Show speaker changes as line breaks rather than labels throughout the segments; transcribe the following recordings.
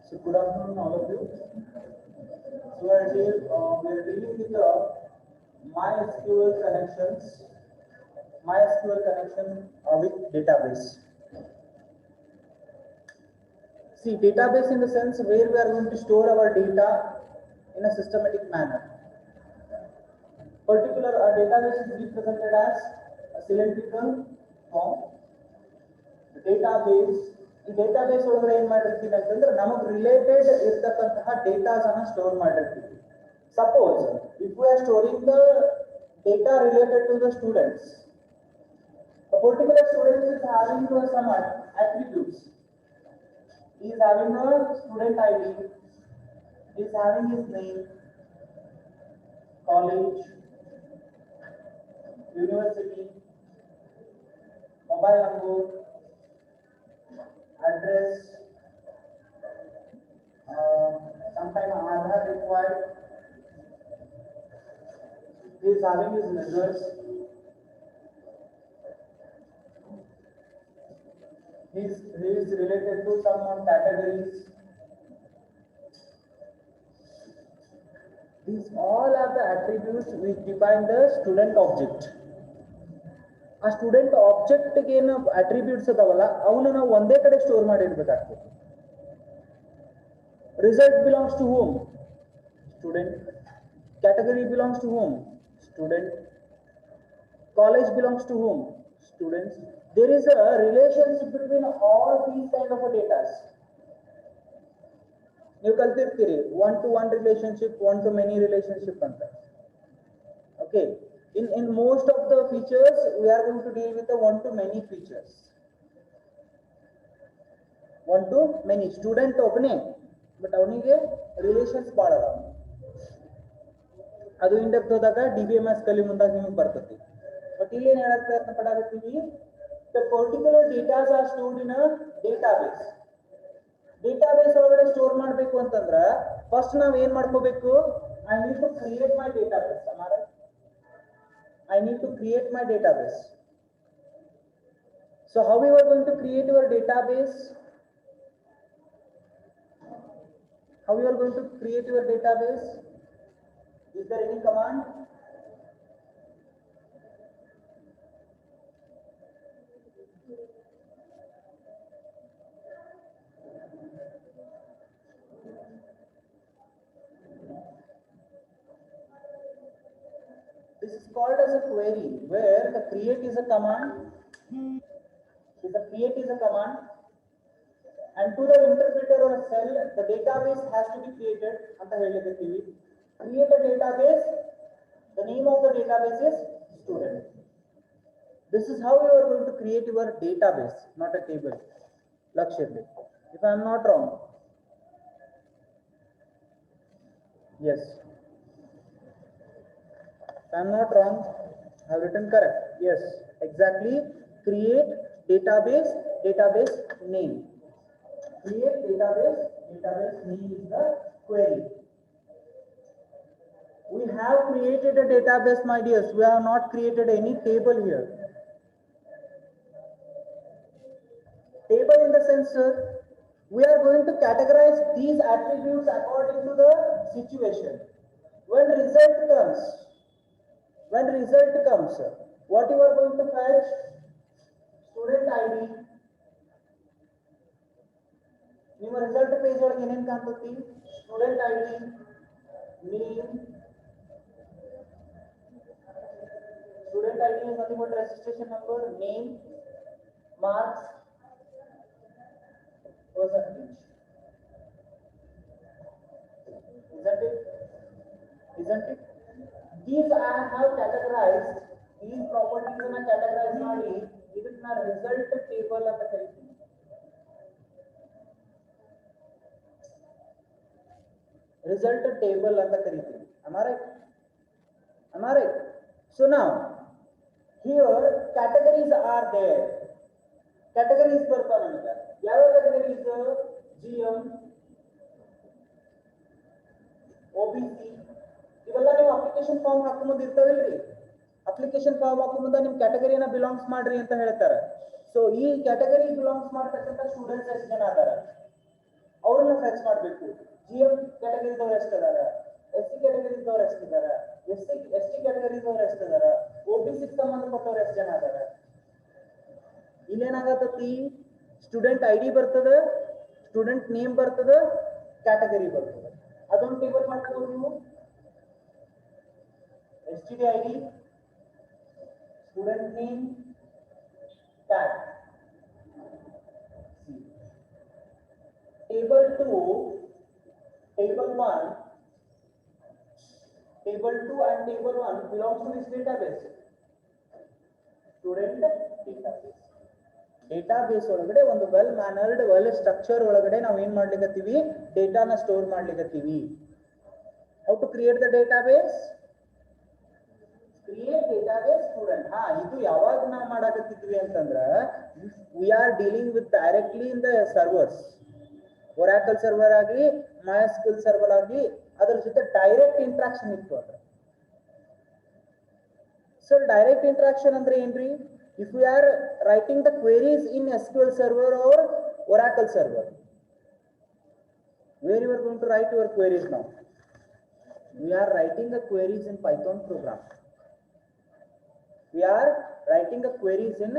So good afternoon, all of you. So we are dealing with the MySQL connections, MySQL connection with database. See, database in the sense where we are going to store our data in a systematic manner. Particular database is represented as a cylindrical form. The database. ಈ database ಒಳಗಡೆ ಏನು ಮಾಡಿರ್ತೀವಿ ಅಂತಂದ್ರೆ ನಮಗೆ related ಇರ್ತಕ್ಕಂತಹ datas ಅನ್ನು store ಮಾಡಿರ್ತೀವಿ. Suppose if we are storing the data related to the students, a particular student is having some attributes. He is having a student ID, he is having his name, college, university, mobile number, address, sometime Aadhaar required. He is having his results. He is related to some categories. These all are the attributes which define the student object. ಆ student ಆಬ್ಜೆಕ್ಟ್ಗೆ ಏನು attributes ಅದಾವಲ್ಲ ಅವನ್ನ ನಾವು ಒಂದೇ ಕಡೆ store ಮಾಡಿ ಇಡಬೇಕಾಗ್ತದೆ. Result belongs to home, student. Category belongs to whom? Student. College belongs to whom? Students. There is a relationship between all these kind of data. ನೀವು ಕಲ್ತಿರ್ತೀರಿ one to one relationship, one to many relationship ಅಂತ. Okay. In most of the features, we are going to deal with the one to many features. One to many. Student ಒಬ್ಬನೇ, but ಅವನಿಗೆ relations ಭಾಳ ಅದಾವ. ಅದು in-depth ಹೋದಾಗ DBMS ಕಲಿ ಮುಂದಾಗ ನಿಮಗೆ ಬರ್ತೈತಿ. ಬಟ್ ಇಲ್ಲಿ ಏನು ಹೇಳಕ್ ಪ್ರಯತ್ನ ಪಡಾಕತ್ತೀವಿ, the particular datas are stored in a database. Database ಒಳಗಡೆ ಸ್ಟೋರ್ ಮಾಡಬೇಕು ಅಂತಂದ್ರೆ ಫಸ್ಟ್ ನಾವು ಏನು ಮಾಡ್ಕೋಬೇಕು? I need to create my database. I need to create my database. So how we are going to create your database? How we are going to create your database? Is there any command? This is called as a query, where the create is a command. The create is a command, and to the interpreter or cell, the database has to be created. Anta hellikattivi. Create a database. The name of the database is student. This is how you are going to create your database, not a table. Lakshya, if I am not wrong. Yes. I am not wrong. I have written correct. Yes, exactly. Create database, database name. Create database, database name is the query. We have created a database, my dears. We have not created any table here. Table in the sense, we are going to categorize these attributes according to the situation. When result comes, what you are going to fetch? Student ID. ನಿಮ್ಮ result page ಒಳಗೆ ಏನೇನು ಕಾಣ್ತೈತಿ? Student ID, name. Student ID is nothing but registration number, name, marks, percentage. Isn't it? These I have categorized, these properties are categorized ಮಾಡಿ ಇದನ್ನ result table ಅಂತ ಕರೀತೀವಿ. Result table ಅಂತ ಕರೀತೀವಿ. Am I right? So now here categories are there. Categories ಬರ್ತಾವ ನಮಗೆ. ಯಾವ categories? GM, OBC. ಇವೆಲ್ಲ ನೀವು ಅಪ್ಲಿಕೇಶನ್ ಫಾರ್ಮ್ ಹಾಕೋ ಮುಂದೆ ಇರ್ತಾವಿಲ್ರಿ. ಅಪ್ಲಿಕೇಶನ್ ಫಾರ್ಮ್ ಹಾಕೋ ಮುಂದೆ ನಿಮ್ಮ ಕ್ಯಾಟಗರಿನ ಬಿಲಾಂಗ್ಸ್ ಮಾಡ್ರಿ ಅಂತ ಹೇಳ್ತಾರೆ. ಸೊ ಈ ಕ್ಯಾಟಗರಿ ಬಿಲಾಂಗ್ಸ್ ಮಾಡ್ತಕ್ಕಂಥ ಸ್ಟೂಡೆಂಟ್ಸ್ ಎಷ್ಟು ಜನ ಅದಾರ? ಅವ್ರನ್ನ ಫೆಚ್ ಮಾಡಬೇಕು. GM ಕ್ಯಾಟಗರಿದವ್ರು ಎಷ್ಟಿದಾರ, SC ಕ್ಯಾಟಗರಿದವ್ರು ಎಷ್ಟಿದಾರ, ST ಕ್ಯಾಟಗರಿದವ್ರು ಎಷ್ಟಿದಾರ, OBC ಸಂಬಂಧಪಟ್ಟವ್ರು ಎಷ್ಟು ಜನ ಅದಾರ. ಇಲ್ಲೇನಾಗತ್ತತಿ, ಸ್ಟೂಡೆಂಟ್ ID ಬರ್ತದ, ಸ್ಟೂಡೆಂಟ್ ನೇಮ್ ಬರ್ತದ, ಕ್ಯಾಟಗರಿ ಬರ್ತದೆ. ಅದೊಂದು ಟೇಬಲ್ ಮಾಡ್ಕೋಬಹುದು ನೀವು. STD ID, student name, tag. Table 2, Table 1, Table 2 and Table 1 belongs to this database. Student database. Database ಒಳಗಡೆ ಒಂದು ವೆಲ್ ಮ್ಯಾನರ್ಡ್ ವೆಲ್ ಸ್ಟ್ರಕ್ಚರ್ ಒಳಗಡೆ ನಾವು ಏನ್ ಮಾಡ್ಲಿಕ್ಕತ್ತೀವಿ, ಡೇಟಾನ ಸ್ಟೋರ್ ಮಾಡ್ಲಿಕ್ಕತ್ತೀವಿ. How to create the database? Create database student. ಇದು ಯಾವಾಗ ನಾವು ಮಾಡಾಕತ್ತಿದ್ವಿ ಅಂತಂದ್ರ, we are dealing with directly in the servers. Oracle server ಆಗಿ, MySQL ಸರ್ವರ್ ಆಗಿ, ಅದರ ಜೊತೆ ಡೈರೆಕ್ಟ್ ಇಂಟ್ರಾಕ್ಷನ್ ಇತ್ತು ಅಂದ್ರೆ. ಸೊ ಡೈರೆಕ್ಟ್ ಇಂಟ್ರಾಕ್ಷನ್ ಅಂದ್ರೆ ಏನ್ರಿ? If we are writing the queries in SQL server or Oracle server, where you are going to write your queries now? We are writing the queries in Python program. We are writing the queries in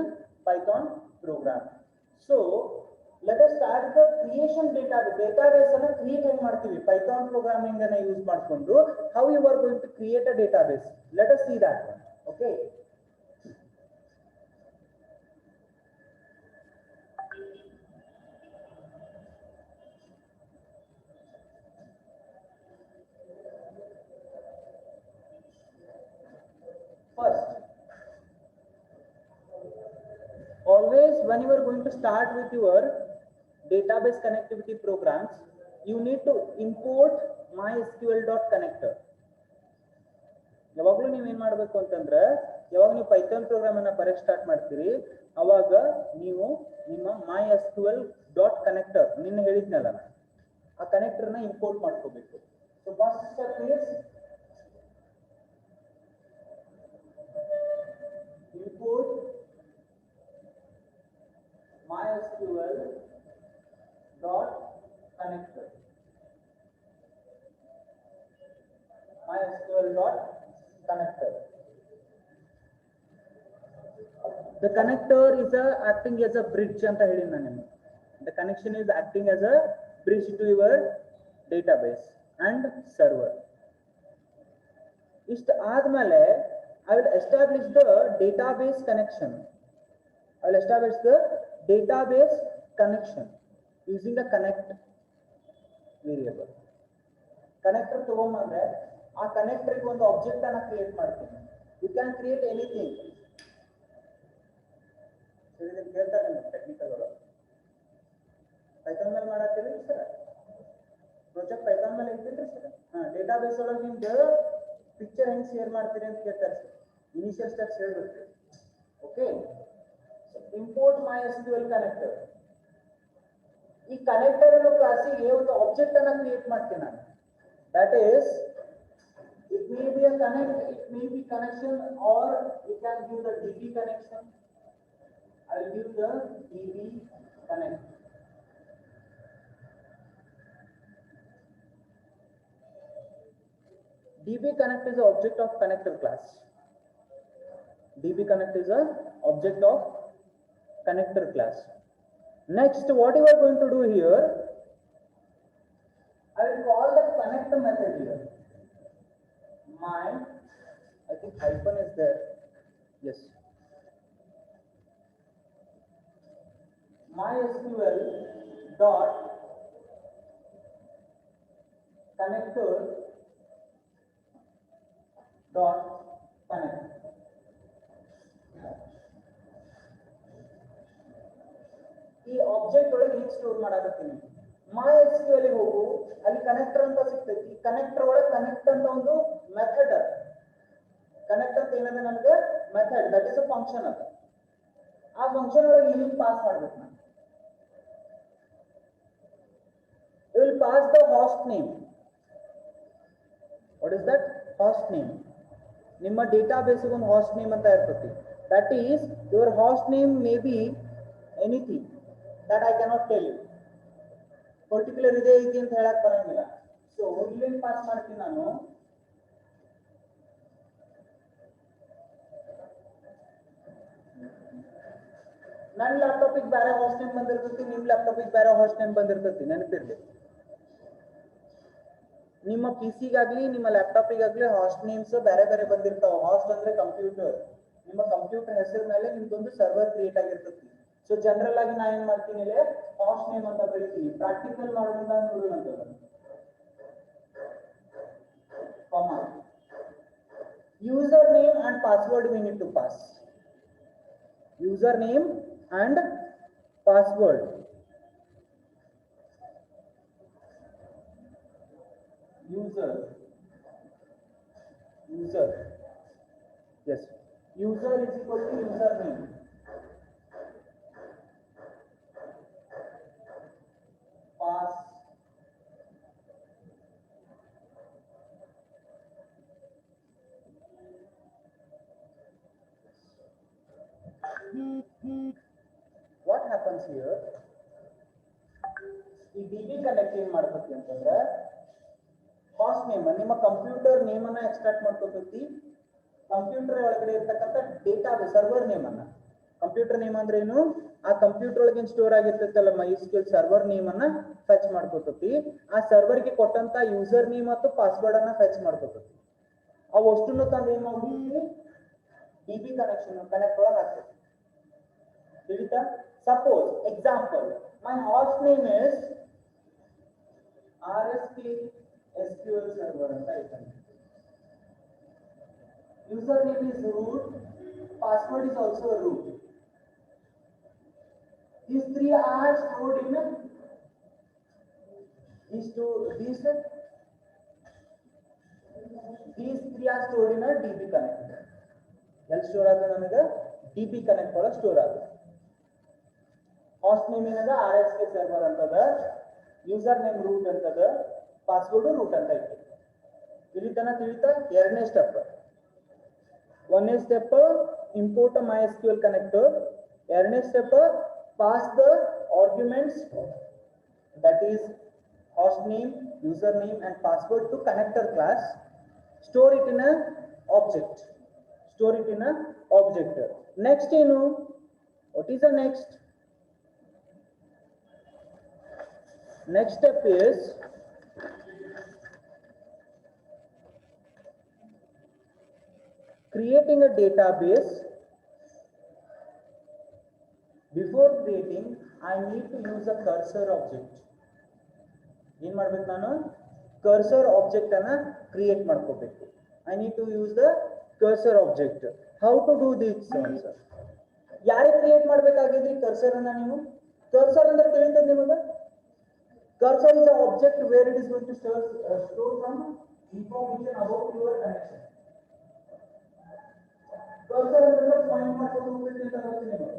Python program. So let us start the creation database. Database ಅನ್ನು create ಹೆಂಗ್ ಮಾಡ್ತೀವಿ? Python programming ಅನ್ನು use ಮಾಡಿಕೊಂಡು how you are going to create a database. Let us see that one. Okay. First, always when you are going to start with your database connectivity programs, you need to import mysql.connector. ಯಾವಾಗಲೂ ನೀವು ಏನು ಮಾಡಬೇಕು ಅಂತಂದ್ರೆ, ಯಾವಾಗ ನೀವು Python program ಅನ್ನ ಬರೆಯಕ್ಕೆ start ಮಾಡ್ತೀರಿ, ಅವಾಗ ನೀವು ನಿಮ್ಮ mysql.connector ನಿನ್ನೆ ಹೇಳಿದ್ನಲ್ಲ, ಆ ಕನೆಕ್ಟರ್ನ ಇಂಪೋರ್ಟ್ ಮಾಡ್ಕೋಬೇಕು. So first step is import mysql.connector. mysql.connector. The connector is acting as a bridge anta helini nanu. The connection is acting as a bridge to your database and server. Ist aadmele I will establish the database connection. I will establish the database connection using the connect variable. Connector ತಗೊಂಡ್ರೆ ಆ connector ಗೆ ಒಂದು object ಅನ್ನು create ಮಾಡ್ತೀನಿ. You can create anything. ಇದನ್ನ ಕೇಳ್ತಾರೆ ನಿಮ್ಮ technical ಒಳಗೆ. ಪೈಥಾನ್ ಮೇಲೆ ಮಾಡಾಕ್ತೀರಿ ಸರ್? ಪ್ರಾಜೆಕ್ಟ್ ಪೈಥಾನ್ ಮೇಲೆ ಇಟ್ಟಿದ್ರಿ ಸರ್? ಡೇಟಾಬೇಸ್ ಒಳಗೆ ನಿಮ್ದು ಪಿಕ್ಚರ್ ಹೆಂಗ್ ಶೇರ್ ಮಾಡ್ತೀರಿ ಅಂತ ಕೇಳ್ತಾರೆ ಸರ್. ಇನಿಷಿಯಲ್ ಸ್ಟೆಪ್ಸ್ ಹೇಳ್ಬೇಕು. Okay, so import MySQL connector. ಈ ಕನೆಕ್ಟರ್ ಅನ್ನೋ ಕ್ಲಾಸಿಗೆ ಒಂದು ಆಬ್ಜೆಕ್ಟ್ ಅನ್ನ ಕ್ರಿಯೇಟ್ ಮಾಡ್ತೀನಿ ನಾನು. That is it may be a connect, it may be connection, or you can give the DB connection. I will give the DB connect. DB connect is an object of connector class. DB connect is an object of connector class. Next, what you are going to do here, I will call the connector method here. I think hyphen is there. Yes. MySQL dot connector dot connect. ಈ object ಒಳಗೆ ಹೇಗೆ store ಮಾಡಾಕತ್ತೀನಿ? MySQL ಗೆ ಹೋಗು, ಅಲ್ಲಿ connector ಅಂತ ಸಿಗ್ತೈತಿ. Connector ಒಳಗೆ connect ಅಂತ ಒಂದು ಮೆಥಡ್ ಅದ. ಕನೆಕ್ಟ್ ಅಂತ ಏನಂದ್ರೆ ನಮಗೆ method, that is a function ಅದ. ಆ ಫಂಕ್ಷನ್ ಒಳಗೆ ಏನು ಪಾಸ್ ಮಾಡ್ಬೇಕು ನಾನು? You will pass the host name. What is that? Host name. ನಿಮ್ಮ ಡೇಟಾಬೇಸ್ ಒಂದು ಹಾಸ್ಟ್ ನೇಮ್ ಅಂತ ಇರ್ತೈತಿ. That is your host name may be anything that I cannot tell you. Particular ಇದೇ ಐತಿ ಅಂತ ಹೇಳಕ್ ಬರಂಗಿಲ್ಲ. ಸೊ ಇಲ್ಲೇನ್ ಪಾಸ್ ಮಾಡ್ತೀನಿ ನಾನು, ನನ್ನ ಲ್ಯಾಪ್ಟಾಪಿಗೆ ಬೇರೆ ಹೋಸ್ಟ್ ನೇಮ್ ಬಂದಿರ್ತೈತಿ, ನಿಮ್ ಲ್ಯಾಪ್ಟಾಪಿಗೆ ಬೇರೆ ಹೋಸ್ಟ್ ನೇಮ್ ಬಂದಿರ್ತೈತಿ, ನೆನಪಿರ್ಲಿ. ನಿಮ್ಮ ಪಿಸಿಗಾಗ್ಲಿ ನಿಮ್ಮ ಲ್ಯಾಪ್ಟಾಪಿಗಾಗ್ಲಿ ಹಾಸ್ಟ್ ನೇಮ್ಸ್ ಬೇರೆ ಬೇರೆ ಬಂದಿರ್ತಾವ. ಹಾಸ್ಟ್ ಅಂದ್ರೆ ಕಂಪ್ಯೂಟರ್, ನಿಮ್ಮ ಕಂಪ್ಯೂಟರ್ ಹೆಸರ ಮೇಲೆ ನಿಮ್ದೊಂದು ಸರ್ವರ್ ಕ್ರಿಯೇಟ್ ಆಗಿರ್ತೈತಿ. ಸೊ ಜನರಲ್ ಆಗಿ ನಾ ಏನ್ ಮಾಡ್ತೀನಿ ಇಲ್ಲಿ ಹಾಸ್ಟ್ ನೇಮ್ ಅಂತ ಬರೀತೀನಿ. ಪ್ರಾಕ್ಟಿಕಲ್ ಮಾಡೋಣ ನೋಡೋಣ. comma username and password we need to pass. Username and password. User yes, user is equal to username, pass what happens here, ಈ DB ಕನೆಕ್ಟ್ ಏನ್ ಮಾಡ್ತೈತಿ ಅಂತಂದ್ರೆ ಹಾಸ್ಟ್ ನೇಮ್ ನಿಮ್ಮ ಕಂಪ್ಯೂಟರ್ ನೇಮ್ ಅನ್ನ ಎಕ್ಸ್ಟ್ರಾಕ್ಟ್ ಮಾಡ್ಕೊತೈತಿ. ಕಂಪ್ಯೂಟರ್ ಒಳಗಡೆ ಇರ್ತಕ್ಕಂಥ ಡೇಟಾಬೇಸ್ ಸರ್ವರ್ ನೇಮ್ ಅನ್ನ, computer name ಅಂದ್ರೆ ಏನು, ಆ ಕಂಪ್ಯೂಟರ್ ಒಳಗೆ ಸ್ಟೋರ್ ಆಗಿರ್ತೈತಲ್ಲ MySQL ಸರ್ವರ್ ನೇಮ್ ಅನ್ನ ಫೆಚ್ ಮಾಡ್ಕೊತೈತಿ. ಆ ಸರ್ವರ್ ಗೆ ಕೊಟ್ಟಂತ ಯೂಸರ್ ನೇಮ್ ಮತ್ತು ಪಾಸ್ವರ್ಡ್ ಅನ್ನ ಫೆಚ್ ಮಾಡ್ಕೊತೈತಿ. ಅವು ಅಷ್ಟನ್ನು ತಂದು ಏನ್ ಮಾಡ್ತೀವಿ, DB ಕನೆಕ್ಷನ್ ಕನೆಕ್ಟ್ ಒಳಗೆ ಹಾಕ್ತೈತಿ. ತಿಳಿತಾ? Suppose example, my hoist name is RSK SQL server ಅಂತ ಐತೆ. User name is root, password is also root. These three are stored in these three are stored in a DB connect. ಎಲ್ಲಿ store ಆಗುತ್ತೆ ನಮಗೆ DB connect ಒಳಗೆ store ಆಗುತ್ತೆ. Hoist name ಏನದ RSK server ಅಂತದ, user name root ಅಂತದ, password root ಅಂತ ಐತಿ. ತಿಳಿತಾ? ಎರಡನೇ ಸ್ಟೆಪ್, ಒಂದನೇ ಸ್ಟೆಪ್ ಇಂಪೋರ್ಟ್ MySQL ಕನೆಕ್ಟರ್, ಎರಡನೇ step pass the arguments that is host name, username and password to connector class, store it in a object. Next ಏನು, what is the next step is creating a database. Before creating, I need to use a cursor object. ಏನು ಮಾಡ್ಬೇಕು, ನಾನು cursor object ಅನ್ನ create ಮಾಡ್ಕೋಬೇಕು. I need to use the cursor object. How to do this answer? ಯಾರೇ create ಮಾಡಬೇಕಾಗಿದ್ರಿ cursor ಅನ್ನ ನೀವು? Cursor ಅಂದ್ರೆ ತಿಳಿತದೆ ನಿಮಗೆ? Cursor is an object where it is going to store some information about your connection. Cursor ಅಂದ್ರೆ point ಮಾಡ್ಕೊಂಡು ಹೋಗ್ತಿದೆ ಅಂತ ಗೊತ್ತು ನಿಮಗೆ.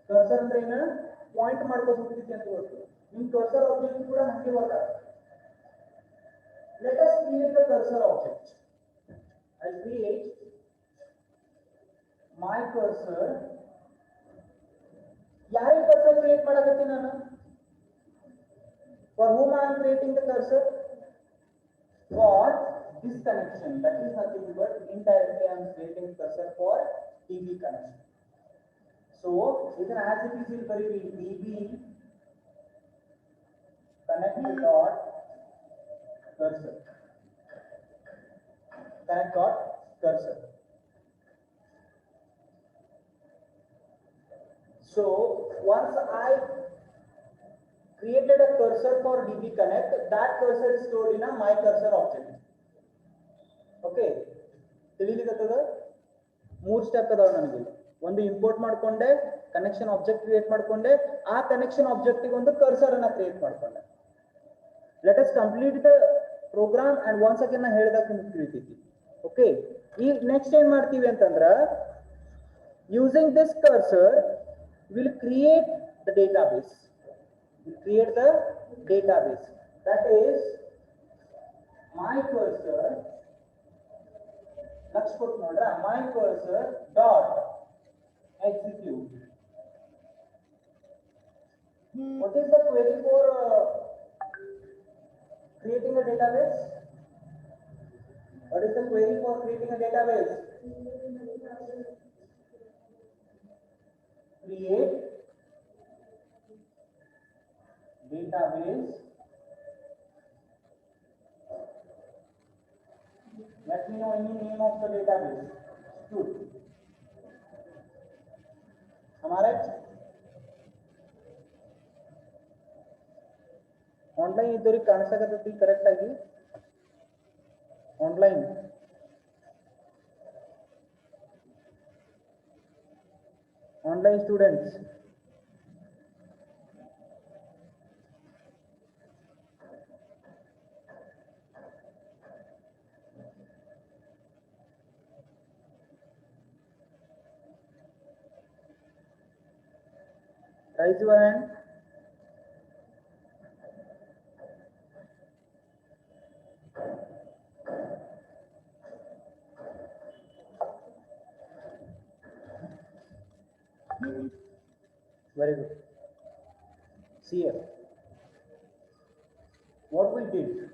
Cursor ಅಂದ್ರೆ ಏನು, ಪಾಯಿಂಟ್ ಮಾಡ್ಕೊಂಡು ಹೋಗ್ತಿದೆ ಅಂತ ಗೊತ್ತು. ನಿಮ್ಮ cursor object ಕೂಡ ಹಂಗೆ ವರ್ಕ್ ಆಗುತ್ತೆ. Let us create the cursor object. I'll create my cursor. ಯಾರೇ cursor ಕ್ರಿಯೇಟ್ ಮಾಡಕತ್ತೀನಿ ನಾನು? For whom I am creating the cursor? For this connection. That is nothing but indirectly I am creating cursor for DB connection. So ಇದನ್ನ as it is will ಬರೀರಿ DB connect dot cursor. Connect dot cursor. So once I created a cursor for DB connect, that cursor is stored in a my cursor object. Okay, ತಿಳಿಲಿಕತ್ತದ? ಮೂರು step ಅದಾವ ನನಗೆ. ಒಂದು import ಮಾಡ್ಕೊಂಡೆ, connection object create ಮಾಡ್ಕೊಂಡೆ, ಆ connection object ಗೆ ಒಂದು cursor ಅನ್ನ ಕ್ರಿಯೇಟ್ ಮಾಡ್ಕೊಂಡೆ. Let us complete the program and once again ನಾ ಹೇಳಿದಾಗ ನಿಮ್ಗೆ ತಿಳಿತೈತಿ. ಓಕೆ, ಈ ನೆಕ್ಸ್ಟ್ ಏನ್ ಮಾಡ್ತೀವಿ ಅಂತಂದ್ರ, using this cursor will create the database. That is my cursor. Next put nodra, my cursor dot execute. What is the query for database? What is the query for creating a database? Create database. Let me know any name of the database. Good. हमारे online इधर ಕಾಣಿಸಕತ್ತೈತಿ correct ಆಗಿ online online students raise your hand. Very good. See here. What we did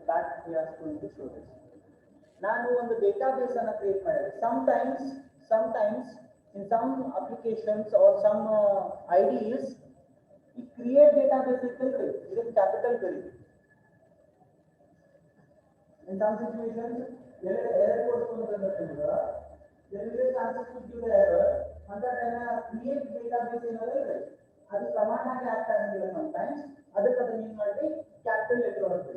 that we are going to show this. ನಾನು ಒಂದು database ಅನ್ನು create ಮಾಡಿದೆ. Sometimes in some applications or some IDEs we create database with capital query. In some situations error codes there is a chances to give the error and that create database ಏನಂದ್ರೆ ಅದು command ಆಗಿ ಆಗ್ತಾ ಇರಲಿಲ್ಲ sometimes ಅದಕ್ಕೆ ಅದನ್ನ ಏನು ಮಾಡಿ capital letter ಹೊರಗೆ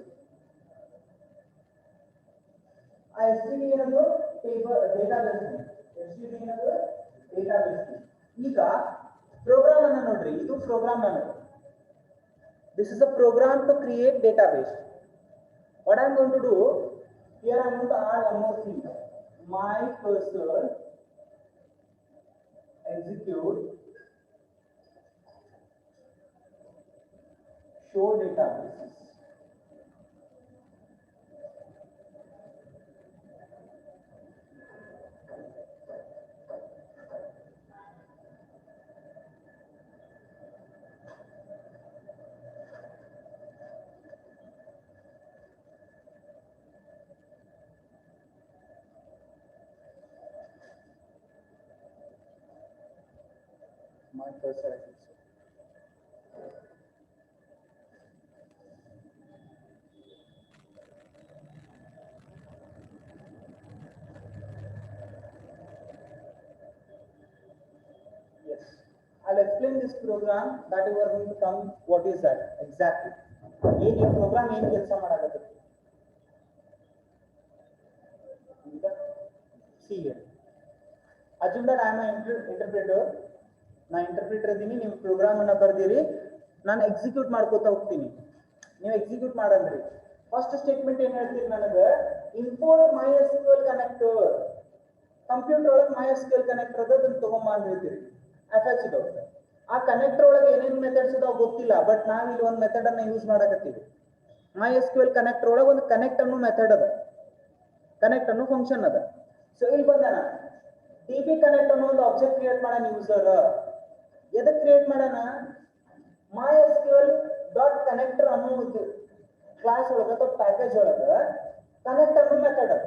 ಆ STD ಏನದು ಟೇಬಲ್ ಡೇಟಾಬೇಸ್ STD ಏನದು ಡೇಟಾಬೇಸ್ ಈಗ ಪ್ರೋಗ್ರಾಮ್ ಅನ್ನು ನೋಡ್ರಿ ಇದು ಪ್ರೋಗ್ರಾಮ್ ಅನ್ನೋದು this is a program to create database. What I am going to do here, I am going to add one more thing. My cursor execute show databases. My cursor execute. Yes, I'll explain this program that you are going to come. What is that exactly? In program ಏನು ಕೆಲಸ ಮಾಡಾಕತ್ತೆ? See here. Assume that I am an interpreter. ನಾ interpreter ಇದೀನಿ ನೀವು program ಅನ್ನ ಬರ್ದಿರಿ ನಾನು execute ಮಾಡ್ಕೋತಾ ಹೋಗ್ತೀನಿ ನೀವು ಎಕ್ಸಿಕ್ಯೂಟ್ ಮಾಡಂದ್ರಿ ಫಸ್ಟ್ ಸ್ಟೇಟ್ಮೆಂಟ್ ಏನು ಹೇಳ್ತೀರಿ ನನಗೆ ಇಂಪೋರ್ಟ್ MySQL ಕನೆಕ್ಟರ್ ಕಂಪ್ಯೂಟರ್ ಒಳಗೆ MySQL ಕನೆಕ್ಟರ್ ಅದನ್ನ ತಗೊಂಬ ಅಂತ ಹೇಳ್ತೀರಿ ಅಟ್ಯಾಚ್ ಇದಾವೆ ಆ ಕನೆಕ್ಟರ್ ಒಳಗೆ ಏನೇನು ಮೆಥಡ್ಸ್ ಇದಾವೆ ಗೊತ್ತಿಲ್ಲ ಬಟ್ ನಾವು ಇಲ್ಲಿ ಒಂದು ಮೆಥಡ್ ಅನ್ನ ಯೂಸ್ ಮಾಡಕತ್ತೀವಿ MySQL ಕನೆಕ್ಟರ್ ಒಳಗೆ ಒಂದು ಕನೆಕ್ಟ್ ಅನ್ನೋ ಮೆಥಡ್ ಅದ ಕನೆಕ್ಟ್ ಅನ್ನೋ ಫಂಕ್ಷನ್ ಅದ ಸೊ ಇಲ್ಲಿ ಬಂದಾನ DB ಕನೆಕ್ಟ್ ಅನ್ನೋ ಒಂದು ಆಬ್ಜೆಕ್ಟ್ ಕ್ರಿಯೇಟ್ ಮಾಡೋಣ ಯೂಸರ್ ಎದಕ್ಕೆ ಕ್ರಿಯೇಟ್ ಮಾಡೋಣ MySQL.connector ಅನ್ನೋ ಒಂದು ಕ್ಲಾಸ್ ಒಳಗೆ ಅಥವಾ ಪ್ಯಾಕೇಜ್ ಒಳಗೆ ಕನೆಕ್ಟ್ ಅನ್ನೋ ಮೆಥಡ್ ಅದ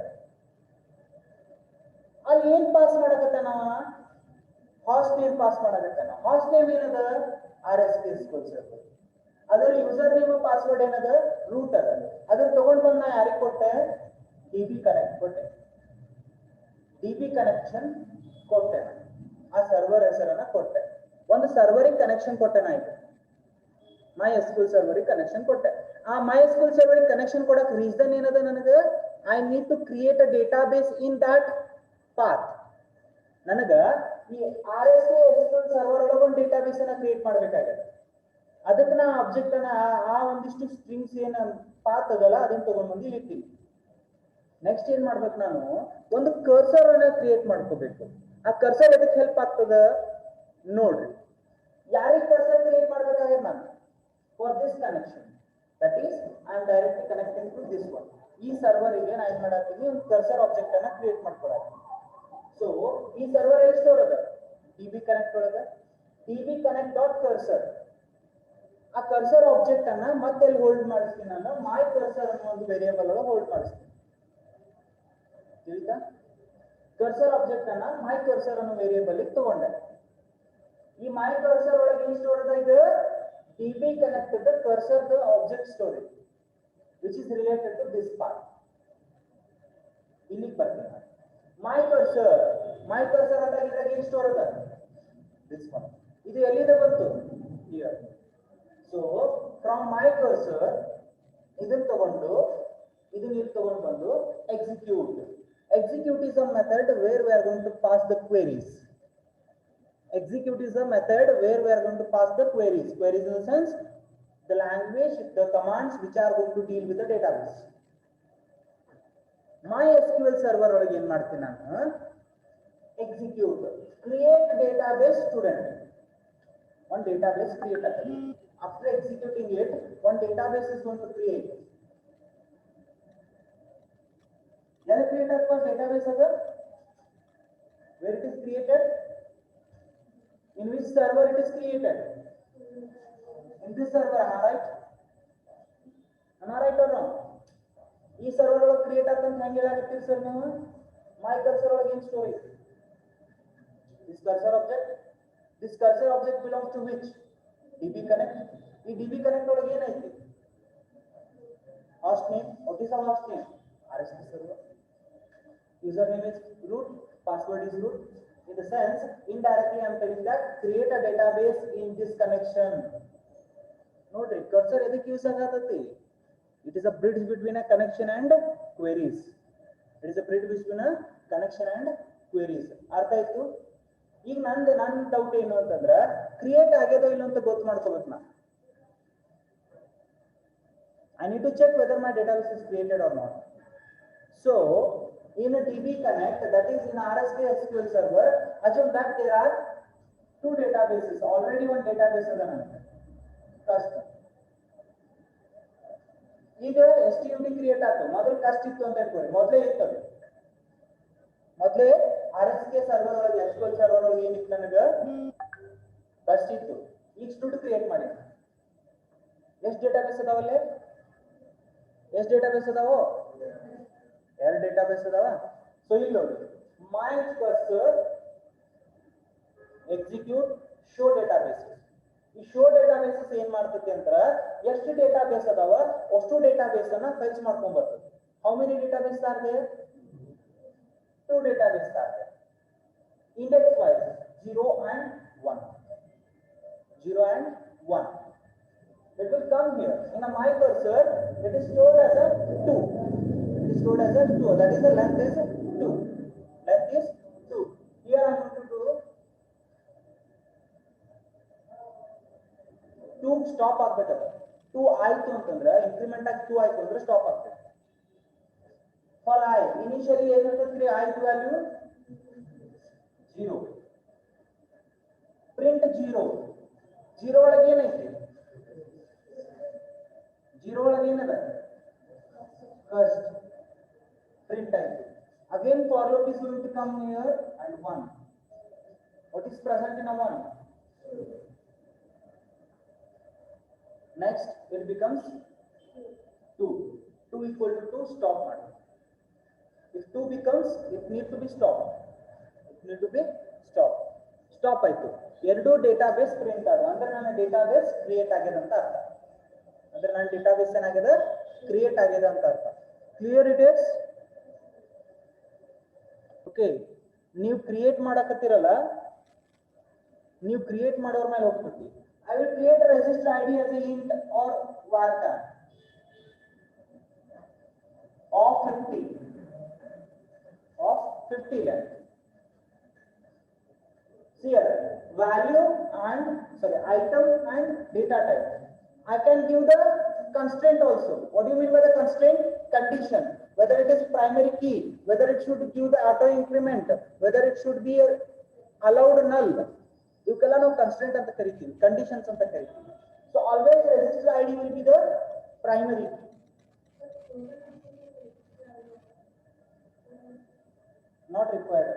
ಅಲ್ಲಿ ಏನ್ ಪಾಸ್ ಮಾಡಕತ್ತಾನ ಹಾಸ್ಟ್ ನೇಮ್ ಪಾಸ್ ಮಾಡಕತ್ತಾನ ಹಾಸ್ಟ್ ನೇಮ್ ಏನದ RSK-SQL ಸರ್ವರ್ ಅದರ ಯೂಸರ್ ನೇಮ್ ಪಾಸ್ವರ್ಡ್ ಏನದ ರೂಟ್ ಅದ ಅದನ್ನ ತಗೊಂಡು ಬಂದು ನಾ ಯಾರಿಗೆ ಕೊಟ್ಟೆ DB ಕನೆಕ್ಟ್ ಕೊಟ್ಟೆ DB ಕನೆಕ್ಷನ್ ಕೊಟ್ಟೆ ಆ ಸರ್ವರ್ ಹೆಸರನ್ನ ಕೊಟ್ಟೆ ಒಂದು ಸರ್ವರಿಗೆ ಕನೆಕ್ಷನ್ ಕೊಟ್ಟೆ ನಾ ಈಗ MySQL ಸರ್ವರಿಗೆ ಕನೆಕ್ಷನ್ ಕೊಟ್ಟೆ ಆ MySQL ಸರ್ವರಿಗೆ ಕನೆಕ್ಷನ್ ಕೊಡಕ್ಕೆ ರೀಸನ್ ಏನದ ನನಗೆ I need to create a database in that path ನನಗ ಈ RSK-SQL ಸರ್ವರ್ ಒಳಗೆ ಒಂದು ಡೇಟಾಬೇಸ್ ಅನ್ನ ಕ್ರಿಯೇಟ್ ಮಾಡಬೇಕಾಗಿದೆ ಅದಕ್ಕೆ ನಾ ಆಬ್ಜೆಕ್ಟ್ ಅನ್ನ ಆ ಒಂದಿಷ್ಟು ಸ್ಟ್ರಿಂಗ್ಸ್ ಏನ ಪಾತ್ ಅದಲ್ಲ ಅದನ್ನ ತಗೊಂಡು ಬಂದು ಇಲ್ಲಿರ್ತೀನಿ ನೆಕ್ಸ್ಟ್ ಏನ್ ಮಾಡ್ಬೇಕು ನಾನು ಒಂದು ಕರ್ಸರ್ ಅನ್ನ ಕ್ರಿಯೇಟ್ ಮಾಡ್ಕೋಬೇಕು ಆ ಕರ್ಸರ್ ಎದಕ್ಕೆ ಹೆಲ್ಪ್ ಆಗ್ತದ ನೋಡ್ರಿ ಯಾರಿಗೆ ಕರ್ಸರ್ ಕ್ರಿಯೇಟ್ ಮಾಡ್ಬೇಕಾಗಿದೆ ನಾನು for this connection that is I am directly connecting to this one ಈ ಸರ್ವರ್ ಗೆ ನಾನು ಏನ್ ಮಾಡತ್ತೀನಿ ಒಂದು ಕರ್ಸರ್ ಆಬ್ಜೆಕ್ಟ್ ಅನ್ನ ಕ್ರಿಯೇಟ್ ಮಾಡ್ಕೊಳತ್ತೀನಿ ಸೊ ಈ ಸರ್ವರ್ ಎಲ್ಲಿ ಸ್ಟೋರ್ ಅದ DB ಕನೆಕ್ಟ್ ಒಳಗ DB connect.cursor ಕರ್ಸರ್ ಆಬ್ಜೆಕ್ಟ್ ಅನ್ನ ಮತ್ತೆ ಎಲ್ಲಿ ಹೋಲ್ಡ್ ಮಾಡಿಸ್ತೀನಿ ನಾನು ಮೈ ಕರ್ಸರ್ ಅನ್ನೋ ಒಂದು ವೇರಿಯೇಬಲ್ ಒಳಗೆ ಹೋಲ್ಡ್ ಮಾಡಿಸ್ತೀನಿ. ತಿಳಿತಾ? ಕರ್ಸರ್ ಆಬ್ಜೆಕ್ಟ್ ಅನ್ನ ಮೈ ಕರ್ಸರ್ ಅನ್ನೋ ವೇರಿಯೇಬಲ್ ಗೆ ತಗೊಂಡೆ. ಈ ಮೈ ಕರ್ಸರ್ ಒಳಗೆ ಏನು ಸ್ಟೋರ್ ಅದ? ಇದು db connected the cursor the object storage which is related to this part. ಇಲ್ಲಿ ಬರ್ತೀನಿ. ಮೈ ಕರ್ಸರ್ ಅಂತ ಇದ್ರಾಗ ಏನು ಸ್ಟೋರ್ ಅದ? this one. ಇದು ಎಲ್ಲಿದೆ ಬಂತು? here. So from my cursor ಇದನ್ನ ತಗೊಂಡು ಇದನ್ನ ಇಲ್ಲಿ ತಗೊಂಡು ಬಂದು execute is a method where we are going to pass the queries. Execute is a method where we are going to pass the queries in the sense the language, the commands which are going to deal with the database. MySQL server ಒಳಗೆ ಏನು ಮಾಡ್ತೀನಿ ನಾನು? execute create database student. One database create agadi. After executing it, one database is going to create. Where create agadi database ada? Where it is created? In which server it is created? In this server, am I right? Am I right or wrong? ಈ server ಒಳಗೆ create ಆಗ್ತಂತ ಹೆಂಗೆ ಹೇಳಾಕತ್ತೀರಿ sir ನೀವು? ಮೈ cursor ಒಳಗೆ ಏನು store ಐತಿ? This cursor object belongs to which? DB connect. ಈ DB connect ಒಳಗೆ ಏನೈತಿ? host name. What is our host name? RSP server. Username is root, password is root. In the sense, indirectly I am telling that create a database in this connection. Note cursor edike use agatati? It is a bridge between a connection and queries. It is a bridge between a connection and queries. ಅರ್ಥ ಆಯ್ತು? ಈಗ ನನ್ನ doubt ಏನು ಅಂತಂದ್ರೆ create ಆಗ್ಯದೋ ಇಲ್ಲ ಅಂತ ಗೊತ್ತು ಮಾಡ್ಕೋಬೇಕು ನಾನು. I need to check whether my database is created or not. So in a DB connect, that is in RSP SQL server, assume that there are two databases. Already one database is there. First, ಈಗ STMD create ಆಯ್ತು. ಮೊದಲು ಕಸ್ಟ್ ಇತ್ತು ಅಂತ ಹೇಳ್ಕೊಳ್ಳಿ. ಮೊದಲೇ ಇತ್ತು. ಮೊದಲೇ RSP server ಒಳಗೆ SQL server ಒಳಗೆ ಏನಿತ್ತು ನನಗೆ ಕಸ್ಟ್ ಇತ್ತು. ಈಗ ಸ್ಟುಡ್ ಕ್ರಿಯೇಟ್ ಮಾಡಿ. ಎಷ್ಟು ಡೇಟಾಬೇಸ್ ಅದಾವಲ್ಲೇ? ಎಷ್ಟು ಡೇಟಾಬೇಸ್ ಅದಾವೋ? ಎರಡು ಡೇಟಾಬೇಸ್ ಅದಾವ. ಸೊ ಇಲ್ಲಿ ನೋಡಿ ಮೈ ಕರ್ಸರ್ ಎಕ್ಸಿಕ್ಯೂಟ್ ಶೋ ಡೇಟಾಬೇಸಸ್. ಈ ಶೋ ಡೇಟಾಬೇಸಸ್ ಏನ್ ಮಾಡ್ತೈತಿ ಅಂತ ಎಷ್ಟು ಡೇಟಾಬೇಸ್ ಅದಾವ ಅಷ್ಟು ಡೇಟಾಬೇಸ್ ಅನ್ನ ಫೆಚ್ ಮಾಡ್ಕೊಂಡ್ ಬರ್ತದೆ. How many database are there? 2 database are there. Index wise 0 and 1. 0 and 1. It will come here. In a my cursor, it is stored as a 2. It is stored as a 2. That is the length is 2. Length is 2. Here I am going to do 2 stop ಆಗಬೇಕಲ್ಲ. 2 ಆಯ್ತು ಅಂತಂದ್ರೆ increment ಆಗಿ 2 ಆಯ್ತು ಅಂದ್ರೆ stop ಆಗ್ತದೆ. For I initially ಏನಿರ್ತೈತಿ I value 0. print 0. 0 ಒಳಗೆ ಏನೈತಿ? 0 ಒಳಗೆ ಏನದ? first print ಆಯ್ತು. Again for loop is going to come here and 1. What is present in a 1? Next it becomes 2. 2 equal to 2 stop ಮಾಡಿ. If 2 becomes, it need to be stopped. It need to be stopped. Stop ಆಯ್ತು. ಎರಡು database print ಆದ ಅಂದ್ರೆ ನನ್ನ database create ಆಗಿದೆ ಅಂತ ಅರ್ಥ. ಅಂದ್ರೆ ನನ್ನ ಡೇಟಾಬೇಸ್ ಏನಾಗಿದೆ? ಕ್ರಿಯೇಟ್ ಆಗಿದೆ ಅಂತ ಅರ್ಥ. Clear it is? ಓಕೆ, ನೀವು ಕ್ರಿಯೇಟ್ ಮಾಡಕತ್ತೀರಲ್ಲ, ನೀವು ಕ್ರಿಯೇಟ್ ಮಾಡೋರ ಮೇಲೆ ಹೋಗ್ಬಿಟ್ಟು I will create a register ID as a int or varchar of 50 length. See here, value and item and data type. I can give the constraint also. What do you mean by the constraint? Condition. Whether it is primary key, whether it should give the auto increment, whether it should be allowed null. ಇವಕ್ಕೆಲ್ಲ ನಾವು constraint ಅಂತ ಕರಿತೀವಿ, conditions ಅಂತ ಕರಿತೀವಿ. So always register ID will be the primary. Not required.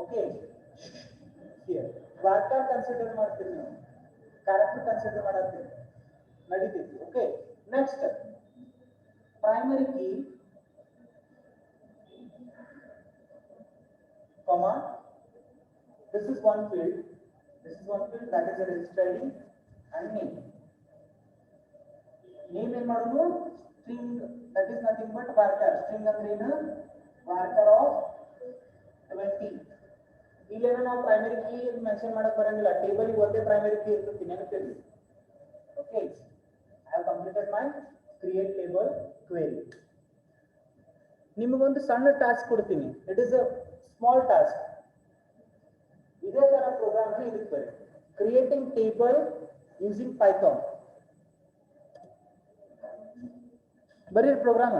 Okay, here varchar consider ಮಾಡ್ತೀರಿ ನೀವು, character consider ಮಾಡತ್ತೀರಿ, ನಡೀತೈತಿ. Okay, next primary key comma, this is one field that is a register ID and name. Name ಏನು ಮಾಡೋದು, string, that is nothing but varchar. String ಅಂದ್ರೆ ಏನು, varchar of 20. ಇಲ್ಲೇನೋ ನಾವು ಪ್ರೈಮರಿ ಕೀ ಮೆನ್ಷನ್ ಮಾಡಕ್ ಬರಂಗಿಲ್ಲ, ಟೇಬಲ್ ಗೆ ಒಂದೇ ಪ್ರೈಮರಿ ಕೀ ಇರ್ತದೆ, ನೆನಪಿರಲಿ. Okay, I have completed my create table query. ನಿಮಗೊಂದು ಸಣ್ಣ ಟಾಸ್ಕ್ ಕೊಡ್ತೀನಿ, it is a small task. ಇದೇ ತರ ಪ್ರೋಗ್ರಾಮ್ ಇದಕ್ಕೆ ಬರಿ, ಕ್ರಿಯೇಟಿಂಗ್ ಟೇಬಲ್ ಯೂಸಿಂಗ್ ಪೈಥಾನ್. ಬರೀ ಪ್ರೋಗ್ರಾಮ್